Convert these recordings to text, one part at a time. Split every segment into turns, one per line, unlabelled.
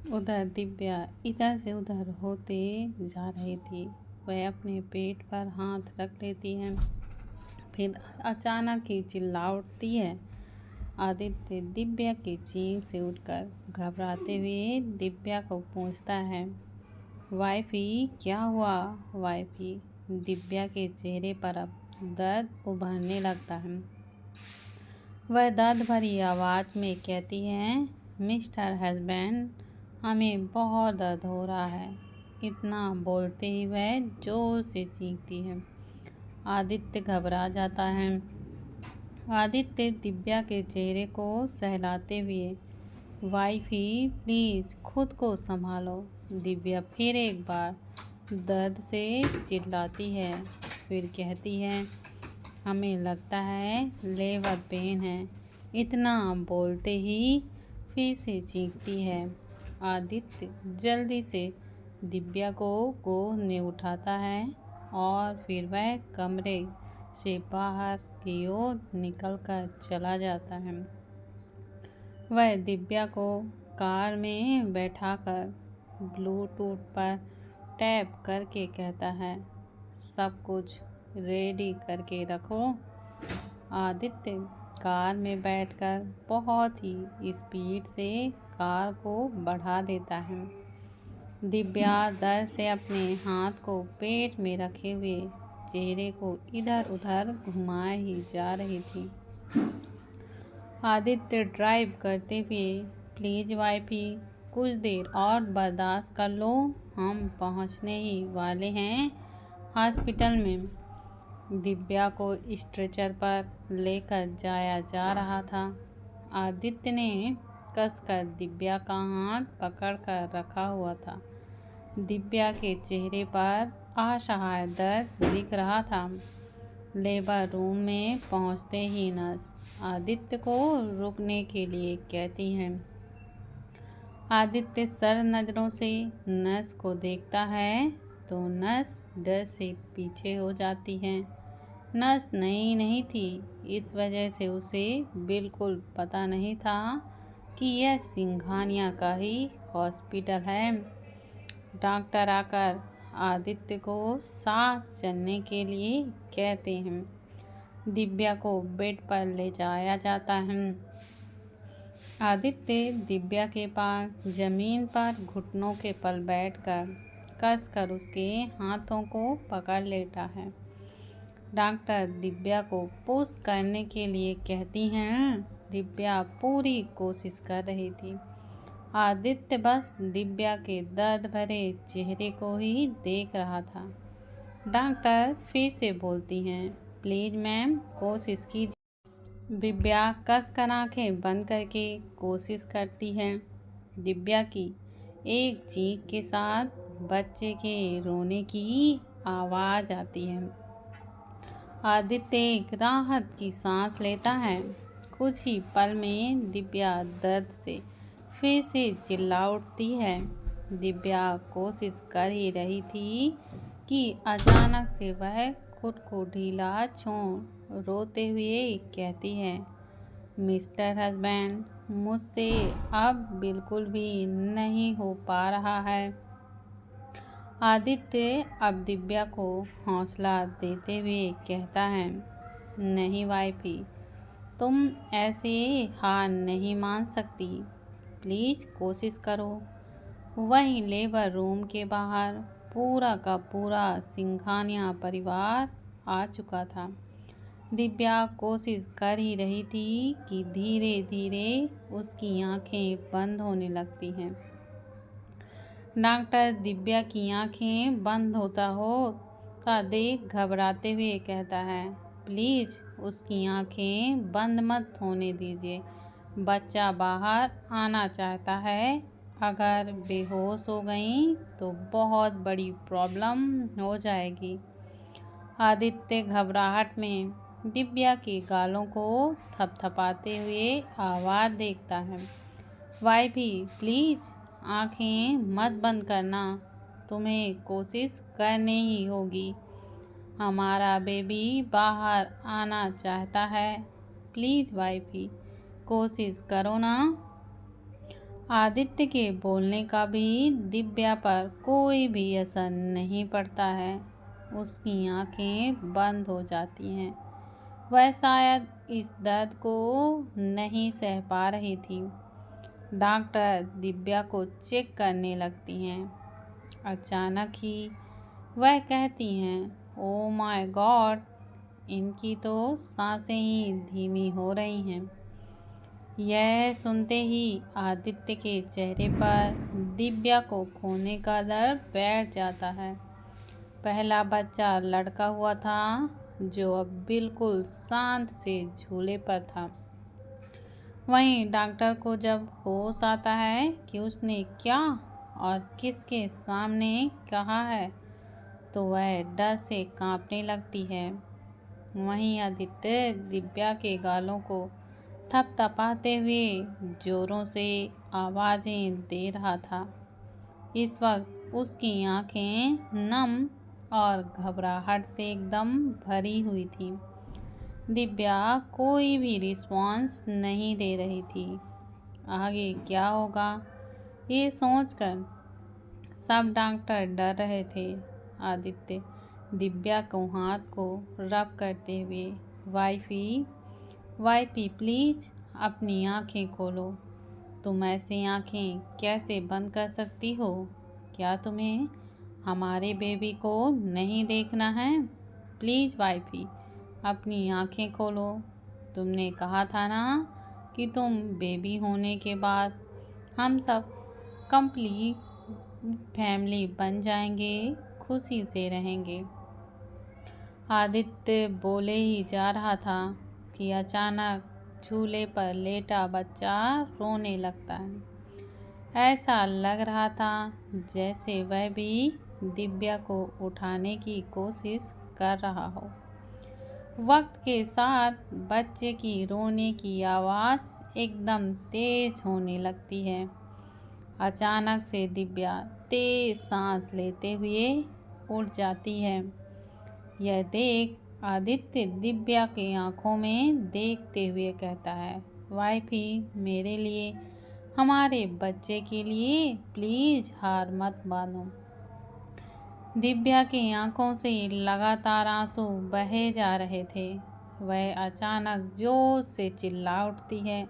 उधर दिव्या इधर से उधर होते जा रही थी। वह अपने पेट पर हाथ रख लेती है, फिर अचानक ही चिल्ला उठती है। आदित्य दिव्या की चीख से उठकर घबराते हुए दिव्या को पूछता है, वाइफी क्या हुआ वाइफी? दिव्या के चेहरे पर अब दर्द उभरने लगता है। वह दर्द भरी आवाज़ में कहती है, मिस्टर हस्बैंड, हमें बहुत दर्द हो रहा है। इतना बोलते ही वह जोर से चीखती है। आदित्य घबरा जाता है। आदित्य दिव्या के चेहरे को सहलाते हुए, वाइफी प्लीज़ खुद को संभालो। दिव्या फिर एक बार दर्द से चिल्लाती है, फिर कहती है, हमें लगता है लेबर पेन है। इतना बोलते ही फिर से चीखती है। आदित्य जल्दी से दिव्या को गोद में उठाता है और फिर वह कमरे से बाहर की ओर निकलकर चला जाता है। वह दिव्या को कार में बैठाकर ब्लूटूथ पर टैप करके कहता है, सब कुछ रेडी करके रखो। आदित्य कार में बैठकर बहुत ही स्पीड से कार को बढ़ा देता है। दिव्या दर्द से अपने हाथ को पेट में रखे हुए चेहरे को इधर उधर घुमाए ही जा रही थी। आदित्य ड्राइव करते हुए, प्लीज़ वाइफी कुछ देर और बर्दाश्त कर लो, हम पहुंचने ही वाले हैं हॉस्पिटल में। दिव्या को स्ट्रेचर पर लेकर जाया जा रहा था। आदित्य ने कसकर दिव्या का हाथ पकड़कर रखा हुआ था। दिव्या के चेहरे पर असहाय दर्द दिख रहा था। लेबर रूम में पहुंचते ही नर्स आदित्य को रुकने के लिए कहती है। आदित्य सर नज़रों से नर्स को देखता है तो नर्स डर से पीछे हो जाती है। नर्स नई नहीं थी, इस वजह से उसे बिल्कुल पता नहीं था कि यह सिंघानिया का ही हॉस्पिटल है। डॉक्टर आकर आदित्य को साथ चलने के लिए कहते हैं। दिव्या को बेड पर ले जाया जाता है। आदित्य दिव्या के पास जमीन पर घुटनों के बल बैठकर कसकर उसके हाथों को पकड़ लेता है। डॉक्टर दिव्या को पुश करने के लिए कहती हैं। दिव्या पूरी कोशिश कर रही थी। आदित्य बस दिव्या के दर्द भरे चेहरे को ही देख रहा था। डॉक्टर फिर से बोलती हैं, प्लीज़ मैम कोशिश कीजिए। दिव्या कसकर आंखें बंद करके कोशिश करती है। दिव्या की एक चीख के साथ बच्चे के रोने की आवाज़ आती है। आदित्य एक राहत की सांस लेता है। कुछ ही पल में दिव्या दर्द से फिर से चिल्ला उठती है। दिव्या कोशिश कर ही रही थी कि अचानक से वह खुद को ढीला छोड़ रोते हुए कहती है, मिस्टर हस्बैंड, मुझसे अब बिल्कुल भी नहीं हो पा रहा है। आदित्य अब दिव्या को हौसला देते हुए कहता है, नहीं वाइफी, तुम ऐसे हार नहीं मान सकती, प्लीज़ कोशिश करो। वहीं लेबर रूम के बाहर पूरा का पूरा सिंघानिया परिवार आ चुका था। दिव्या कोशिश कर ही रही थी कि धीरे धीरे उसकी आंखें बंद होने लगती हैं। डॉक्टर दिव्या की आंखें बंद होता हो का देख घबराते हुए कहता है, प्लीज़ उसकी आंखें बंद मत होने दीजिए, बच्चा बाहर आना चाहता है। अगर बेहोश हो गई तो बहुत बड़ी प्रॉब्लम हो जाएगी। आदित्य घबराहट में दिव्या के गालों को थपथपाते हुए आवाज़ देखता है, वाइफी प्लीज़ आंखें मत बंद करना, तुम्हें कोशिश करनी ही होगी। हमारा बेबी बाहर आना चाहता है, प्लीज़ वाइफी कोशिश करो ना। आदित्य के बोलने का भी दिव्या पर कोई भी असर नहीं पड़ता है। उसकी आंखें बंद हो जाती हैं। वह शायद इस दर्द को नहीं सह पा रही थी। डॉक्टर दिव्या को चेक करने लगती हैं। अचानक ही वह कहती हैं, ओ माय गॉड, इनकी तो सांसें ही धीमी हो रही हैं। यह सुनते ही आदित्य के चेहरे पर दिव्या को खोने का डर बैठ जाता है। पहला बच्चा लड़का हुआ था जो अब बिल्कुल शांत से झूले पर था। वहीं डॉक्टर को जब होश आता है कि उसने क्या और किसके सामने कहा है तो वह डर से कांपने लगती है। वहीं आदित्य दिव्या के गालों को थपथपाते हुए जोरों से आवाज़ें दे रहा था। इस वक्त उसकी आंखें नम और घबराहट से एकदम भरी हुई थी। दिव्या कोई भी रिस्पॉन्स नहीं दे रही थी। आगे क्या होगा ये सोचकर सब डॉक्टर डर रहे थे। आदित्य दिव्या को हाथ को रब करते हुए, वाइफी प्लीज अपनी आंखें खोलो। तुम ऐसी आंखें कैसे बंद कर सकती हो? क्या तुम्हें हमारे बेबी को नहीं देखना है? प्लीज वाइफी अपनी आंखें खोलो। तुमने कहा था ना कि तुम बेबी होने के बाद हम सब कंप्लीट फैमिली बन जाएंगे, खुशी से रहेंगे। आदित्य बोले ही जा रहा था कि अचानक झूले पर लेटा बच्चा रोने लगता है। ऐसा लग रहा था जैसे वह भी दिव्या को उठाने की कोशिश कर रहा हो। वक्त के साथ बच्चे की रोने की आवाज़ एकदम तेज होने लगती है। अचानक से दिव्या तेज सांस लेते हुए उठ जाती है। यह देख आदित्य दिव्या के आंखों में देखते हुए कहता है, वाइफी मेरे लिए, हमारे बच्चे के लिए प्लीज हार मत मानो। दिव्या की आंखों से लगातार आंसू बहे जा रहे थे। वह अचानक जोर से चिल्ला उठती है।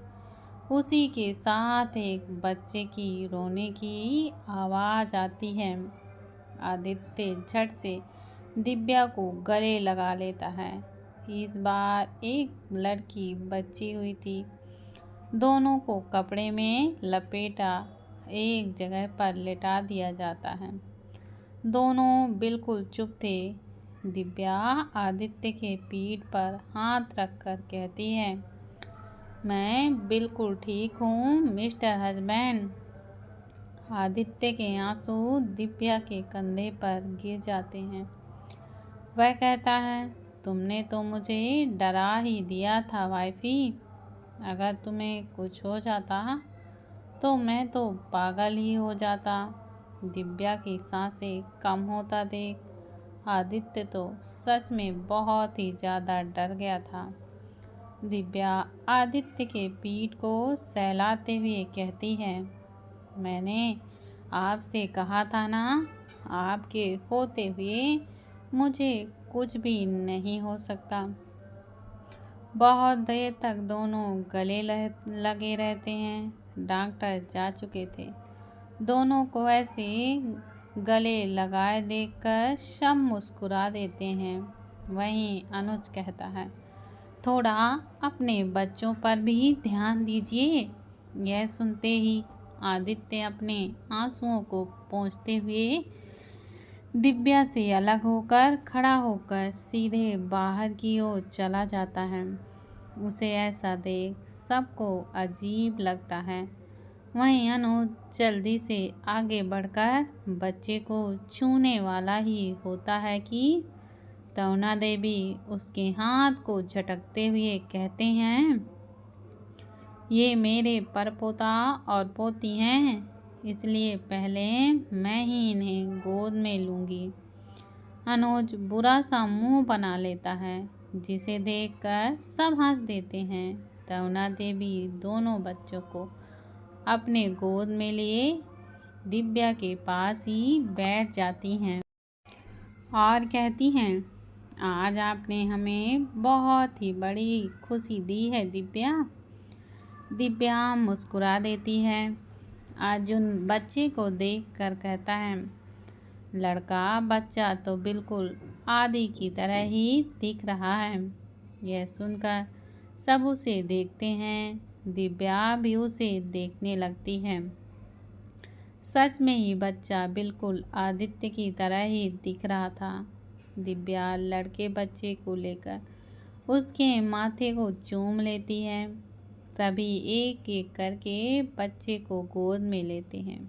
उसी के साथ एक बच्चे की रोने की आवाज़ आती है। आदित्य झट से दिव्या को गले लगा लेता है। इस बार एक लड़की बची हुई थी। दोनों को कपड़े में लपेटा एक जगह पर लेटा दिया जाता है। दोनों बिल्कुल चुप थे। दिव्या आदित्य के पीठ पर हाथ रखकर कहती है, मैं बिल्कुल ठीक हूँ मिस्टर हस्बैंड। आदित्य के आंसू दिव्या के कंधे पर गिर जाते हैं। वह कहता है, तुमने तो मुझे डरा ही दिया था वाइफी। अगर तुम्हें कुछ हो जाता तो मैं तो पागल ही हो जाता। दिव्या की सांसें कम होता देख आदित्य तो सच में बहुत ही ज़्यादा डर गया था। दिव्या आदित्य के पीठ को सहलाते हुए कहती है, मैंने आपसे कहा था ना, आपके होते हुए मुझे कुछ भी नहीं हो सकता। बहुत देर तक दोनों गले लगे रहते हैं। डॉक्टर जा चुके थे। दोनों को ऐसे गले लगाए देखकर सब मुस्कुरा देते हैं। वहीं अनुज कहता है, थोड़ा अपने बच्चों पर भी ध्यान दीजिए। यह सुनते ही आदित्य अपने आंसुओं को पोंछते हुए दिव्या से अलग होकर खड़ा होकर सीधे बाहर की ओर चला जाता है। उसे ऐसा देख सबको अजीब लगता है। वहीं अनुज जल्दी से आगे बढ़कर बच्चे को छूने वाला ही होता है कि तरुणा देवी उसके हाथ को झटकते हुए कहते हैं, ये मेरे परपोता और पोती हैं, इसलिए पहले मैं ही इन्हें गोद में लूँगी। अनुज बुरा सा मुंह बना लेता है, जिसे देखकर सब हंस देते हैं। तरुणा देवी दोनों बच्चों को अपने गोद में लिए दिव्या के पास ही बैठ जाती हैं और कहती हैं, आज आपने हमें बहुत ही बड़ी खुशी दी है दिव्या। दिव्या मुस्कुरा देती है। अर्जुन बच्चे को देखकर कहता है, लड़का बच्चा तो बिल्कुल आदि की तरह ही दिख रहा है। यह सुनकर सब उसे देखते हैं। दिव्या भी उसे देखने लगती है। सच में ही बच्चा बिल्कुल आदित्य की तरह ही दिख रहा था। दिव्या लड़के बच्चे को लेकर उसके माथे को चूम लेती है। सभी एक एक करके बच्चे को गोद में लेते हैं।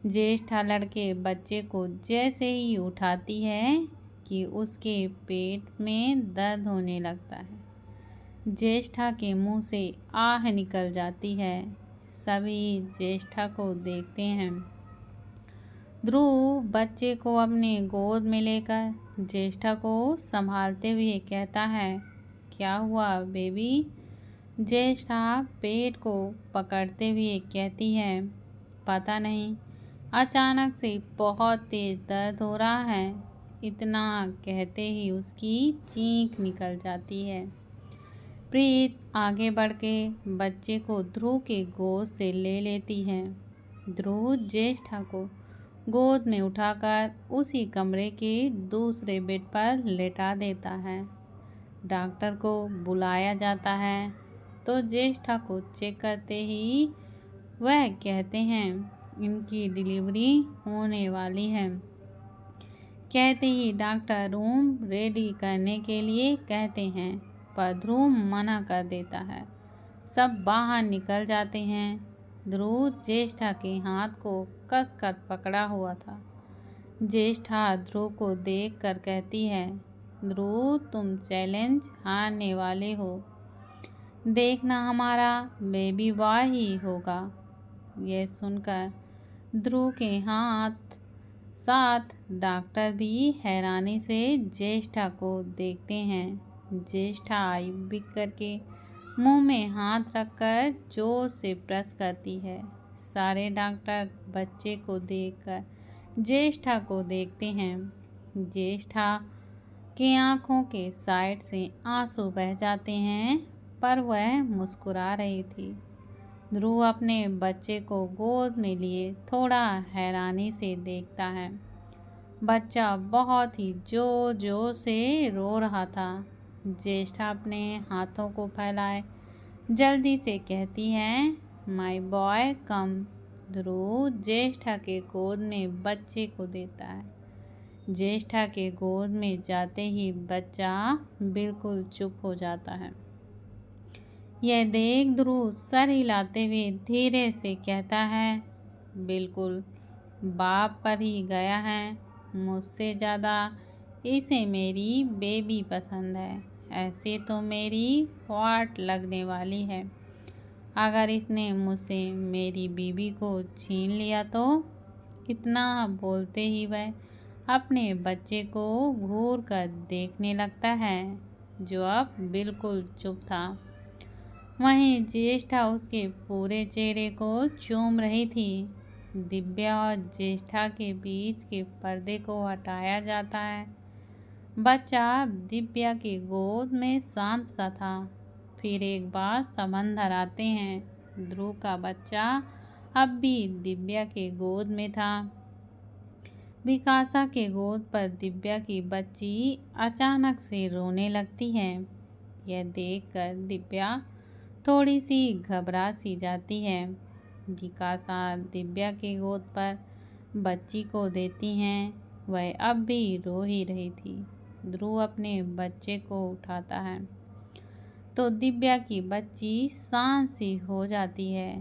ज्येष्ठा लड़के बच्चे को जैसे ही उठाती है कि उसके पेट में दर्द होने लगता है। ज्येष्ठा के मुंह से आह निकल जाती है। सभी ज्येष्ठा को देखते हैं। ध्रुव बच्चे को अपने गोद में लेकर ज्येष्ठा को संभालते हुए कहता है, क्या हुआ बेबी? ज्येष्ठा पेट को पकड़ते हुए कहती है, पता नहीं, अचानक से बहुत तेज दर्द हो रहा है। इतना कहते ही उसकी चीख निकल जाती है। प्रीत आगे बढ़ के बच्चे को ध्रुव के गोद से ले लेती है। ध्रुव ज्येष्ठा को गोद में उठाकर उसी कमरे के दूसरे बेड पर लेटा देता है। डॉक्टर को बुलाया जाता है तो ज्येष्ठा को चेक करते ही वह कहते हैं, इनकी डिलीवरी होने वाली है। कहते ही डॉक्टर रूम रेडी करने के लिए कहते हैं, पर ध्रुव मना कर देता है। सब बाहर निकल जाते हैं। ध्रुव ज्येष्ठा के हाथ को कसकर पकड़ा हुआ था। ज्येष्ठा ध्रुव को देखकर कहती है, ध्रुव तुम चैलेंज हारने वाले हो। देखना हमारा बेबी बॉय ही होगा। यह सुनकर ध्रुव के हाथ साथ डॉक्टर भी हैरानी से ज्येष्ठा को देखते हैं। ज्येष्ठा आई बिक करके मुंह में हाथ रखकर जोर से प्रेस करती है। सारे डॉक्टर बच्चे को देखकर ज्येष्ठा को देखते हैं। ज्येष्ठा के आंखों के साइड से आंसू बह जाते हैं, पर वह मुस्कुरा रही थी। ध्रुव अपने बच्चे को गोद में लिए थोड़ा हैरानी से देखता है। बच्चा बहुत ही जोर जोर से रो रहा था। ज्येष्ठा अपने हाथों को फैलाए जल्दी से कहती है, माय बॉय कम। ध्रुव ज्येष्ठा के गोद में बच्चे को देता है। ज्येष्ठा के गोद में जाते ही बच्चा बिल्कुल चुप हो जाता है। यह देख ध्रुव सर हिलाते हुए धीरे से कहता है, बिल्कुल बाप पर ही गया है। मुझसे ज़्यादा इसे मेरी बेबी पसंद है। ऐसे तो मेरी वाट लगने वाली है। अगर इसने मुझसे मेरी बीबी को छीन लिया तो। इतना बोलते ही वह अपने बच्चे को घूर कर देखने लगता है, जो अब बिल्कुल चुप था। वहीं ज्येष्ठा उसके पूरे चेहरे को चूम रही थी। दिव्या और ज्येष्ठा के बीच के पर्दे को हटाया जाता है। बच्चा दिव्या की गोद में शांत सा था। फिर एक बार समंदर आते हैं। ध्रुव का बच्चा अब भी दिव्या के गोद में था। विकासा के गोद पर दिव्या की बच्ची अचानक से रोने लगती है। यह देखकर दिव्या थोड़ी सी घबरा सी जाती है। विकासा दिव्या के गोद पर बच्ची को देती हैं। वह अब भी रो ही रही थी। ध्रुव अपने बच्चे को उठाता है तो दिव्या की बच्ची शांत सी हो जाती है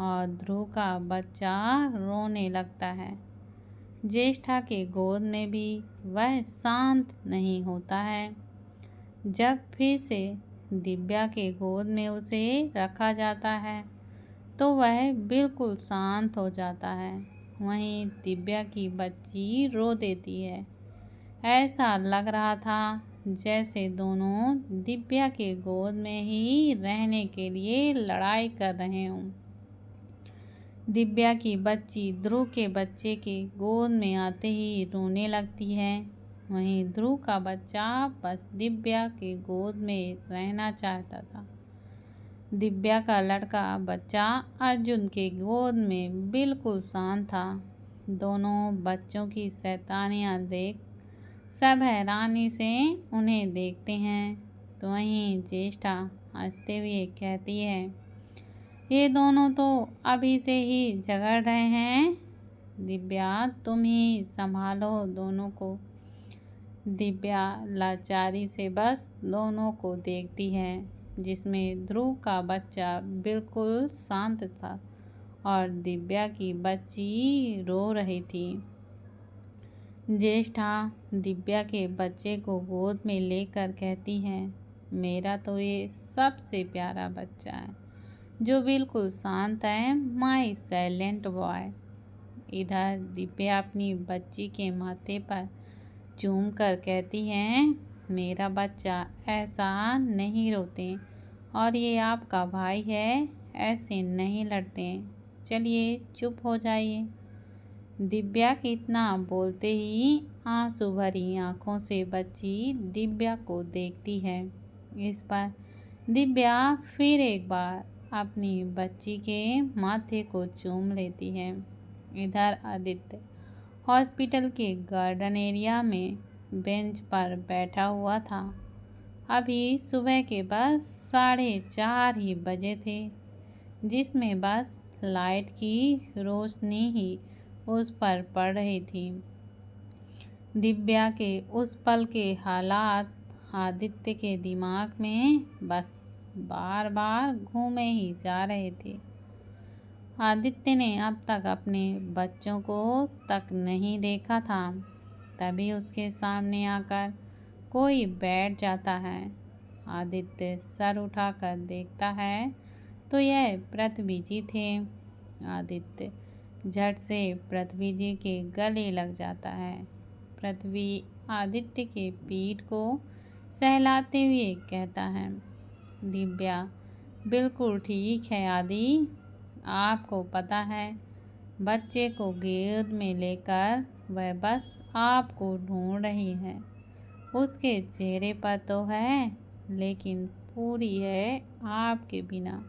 और ध्रुव का बच्चा रोने लगता है। ज्येष्ठा के गोद में भी वह शांत नहीं होता है। जब फिर से दिव्या के गोद में उसे रखा जाता है तो वह बिल्कुल शांत हो जाता है। वहीं दिव्या की बच्ची रो देती है। ऐसा लग रहा था जैसे दोनों दिव्या के गोद में ही रहने के लिए लड़ाई कर रहे हों। दिव्या की बच्ची ध्रुव के बच्चे के गोद में आते ही रोने लगती है। वहीं ध्रुव का बच्चा बस दिव्या के गोद में रहना चाहता था। दिव्या का लड़का बच्चा अर्जुन के गोद में बिल्कुल शांत था। दोनों बच्चों की शैतानियाँ देख सब हैरानी से उन्हें देखते हैं। तो वहीं ज्येष्ठा हंसते हुए कहती है, ये दोनों तो अभी से ही झगड़ रहे हैं। दिव्या तुम ही संभालो दोनों को। दिव्या लाचारी से बस दोनों को देखती है, जिसमें ध्रुव का बच्चा बिल्कुल शांत था और दिव्या की बच्ची रो रही थी। ज्येष्ठा दिव्या के बच्चे को गोद में लेकर कहती है, मेरा तो ये सबसे प्यारा बच्चा है जो बिल्कुल शांत है, माई साइलेंट बॉय। इधर दिव्या अपनी बच्ची के माथे पर चूम कर कहती है, मेरा बच्चा ऐसा नहीं रोते और ये आपका भाई है, ऐसे नहीं लड़ते, चलिए चुप हो जाइए। दिव्या के इतना बोलते ही आंसू भरी आंखों से बच्ची दिव्या को देखती है। इस पर दिव्या फिर एक बार अपनी बच्ची के माथे को चूम लेती है। इधर आदित्य हॉस्पिटल के गार्डन एरिया में बेंच पर बैठा हुआ था। अभी सुबह के बस 4:30 ही बजे थे, जिसमें बस लाइट की रोशनी ही उस पर पड़ रही थी। दिव्या के उस पल के हालात आदित्य के दिमाग में बस बार बार घूमे ही जा रहे थे। आदित्य ने अब तक अपने बच्चों को तक नहीं देखा था। तभी उसके सामने आकर कोई बैठ जाता है। आदित्य सर उठाकर देखता है तो यह पृथ्वी जी थे। आदित्य झट से पृथ्वी जी के गले लग जाता है। पृथ्वी आदित्य के पीठ को सहलाते हुए कहता है, दिव्या बिल्कुल ठीक है आदि, आपको पता है बच्चे को गोद में लेकर वह बस आपको ढूंढ रही है। उसके चेहरे पर तो है, लेकिन पूरी है आपके बिना।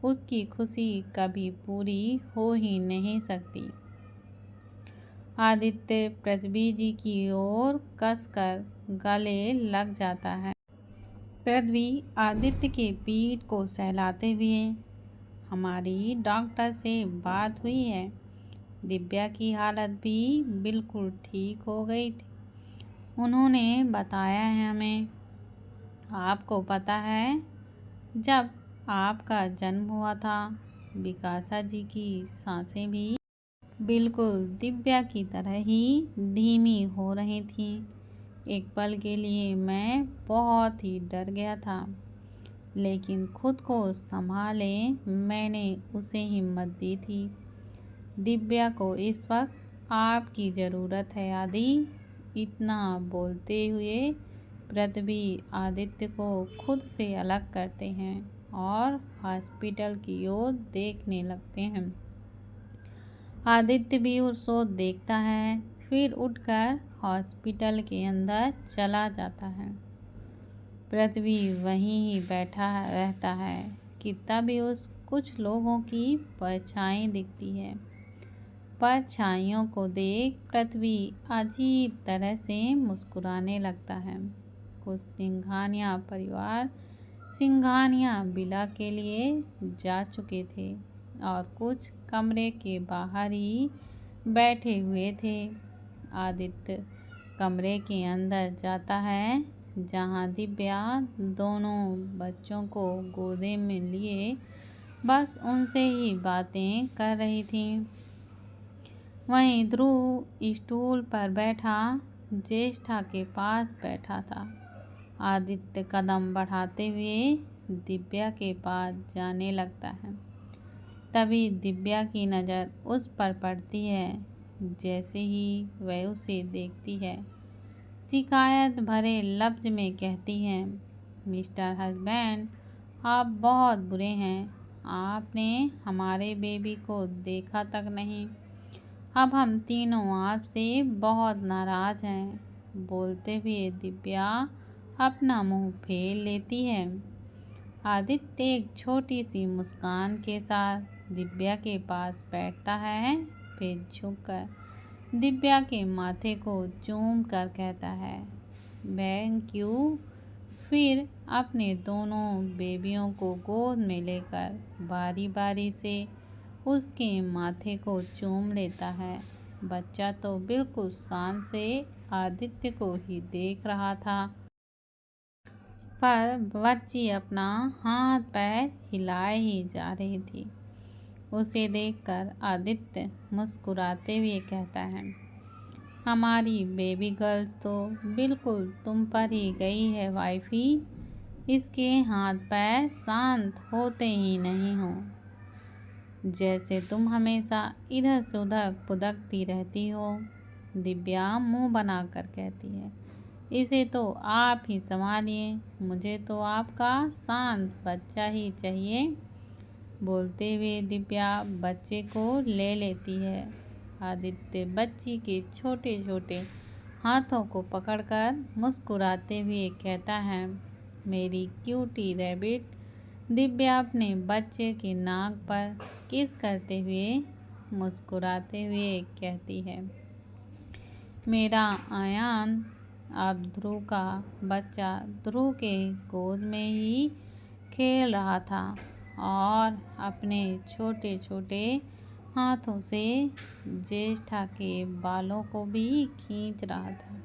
उसकी खुशी कभी पूरी हो ही नहीं सकती। आदित्य पृथ्वी जी की ओर कसकर गले लग जाता है। पृथ्वी आदित्य के पीठ को सहलाते हुए, हमारी डॉक्टर से बात हुई है, दिव्या की हालत भी बिल्कुल ठीक हो गई थी। उन्होंने बताया है हमें। आपको पता है, जब आपका जन्म हुआ था विकासा जी की सांसें भी बिल्कुल दिव्या की तरह ही धीमी हो रही थीं। एक पल के लिए मैं बहुत ही डर गया था, लेकिन खुद को संभाले मैंने उसे हिम्मत दी थी। दिव्या को इस वक्त आपकी ज़रूरत है आदि। इतना बोलते हुए पृथ्वी आदित्य को खुद से अलग करते हैं और हॉस्पिटल की ओर देखने लगते हैं। आदित्य भी उस ओर देखता है, फिर उठकर हॉस्पिटल के अंदर चला जाता है। पृथ्वी वहीं ही बैठा रहता है कि तभी उस कुछ लोगों की परछाई दिखती है। परछाइयों को देख पृथ्वी अजीब तरह से मुस्कुराने लगता है। कुछ सिंघानिया परिवार सिंघानिया विला के लिए जा चुके थे और कुछ कमरे के बाहर ही बैठे हुए थे। आदित्य कमरे के अंदर जाता है, जहां दिव्या दोनों बच्चों को गोदे में लिए बस उनसे ही बातें कर रही थी। वहीं ध्रुव स्टूल पर बैठा ज्येष्ठा के पास बैठा था। आदित्य कदम बढ़ाते हुए दिव्या के पास जाने लगता है। तभी दिव्या की नज़र उस पर पड़ती है। जैसे ही वह उसे देखती है, शिकायत भरे लफ्ज में कहती है, मिस्टर हस्बैंड, आप बहुत बुरे हैं। आपने हमारे बेबी को देखा तक नहीं। अब हम तीनों आपसे बहुत नाराज हैं। बोलते हुए दिव्या अपना मुंह फेर लेती है। आदित्य एक छोटी सी मुस्कान के साथ दिव्या के पास बैठता है, फिर झुककर दिव्या के माथे को चूम कर कहता है, थैंक यू। फिर अपने दोनों बेबियों को गोद में लेकर बारी बारी से उसके माथे को चूम लेता है। बच्चा तो बिल्कुल शान से आदित्य को ही देख रहा था, पर बच्ची अपना हाथ पैर हिलाए ही जा रही थी। उसे देखकर आदित्य मुस्कुराते हुए कहता है, हमारी बेबी गर्ल तो बिल्कुल तुम पर ही गई है वाइफी। इसके हाथ पैर शांत होते ही नहीं हो। जैसे तुम हमेशा इधर से उधर पुदकती रहती हो। दिव्या मुंह बनाकर कहती है, इसे तो आप ही संभालिए, मुझे तो आपका शांत बच्चा ही चाहिए। बोलते हुए दिव्या बच्चे को ले लेती है। आदित्य बच्ची के छोटे छोटे हाथों को पकड़कर मुस्कुराते हुए कहता है, मेरी क्यूटी रैबिट। दिव्या अपने बच्चे के नाक पर किस करते हुए मुस्कुराते हुए कहती है, मेरा आयान। अब ध्रुव का बच्चा ध्रुव के गोद में ही खेल रहा था और अपने छोटे छोटे हाथों से ज्येष्ठा के बालों को भी खींच रहा था।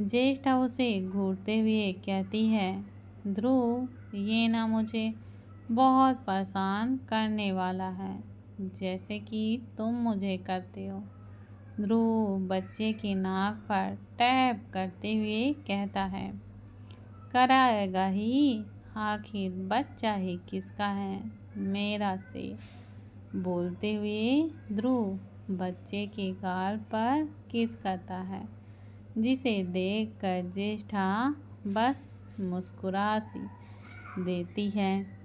ज्येष्ठा उसे घूरते हुए कहती है, ध्रुव ये ना मुझे बहुत परेशान करने वाला है, जैसे कि तुम मुझे करते हो। ध्रुव बच्चे की नाक पर टैप करते हुए कहता है, कराएगा ही, आखिर बच्चा ही किसका है, मेरा से। बोलते हुए ध्रुव बच्चे के गाल पर किस करता है, जिसे देखकर ज्येष्ठा बस मुस्कुरा सी देती है।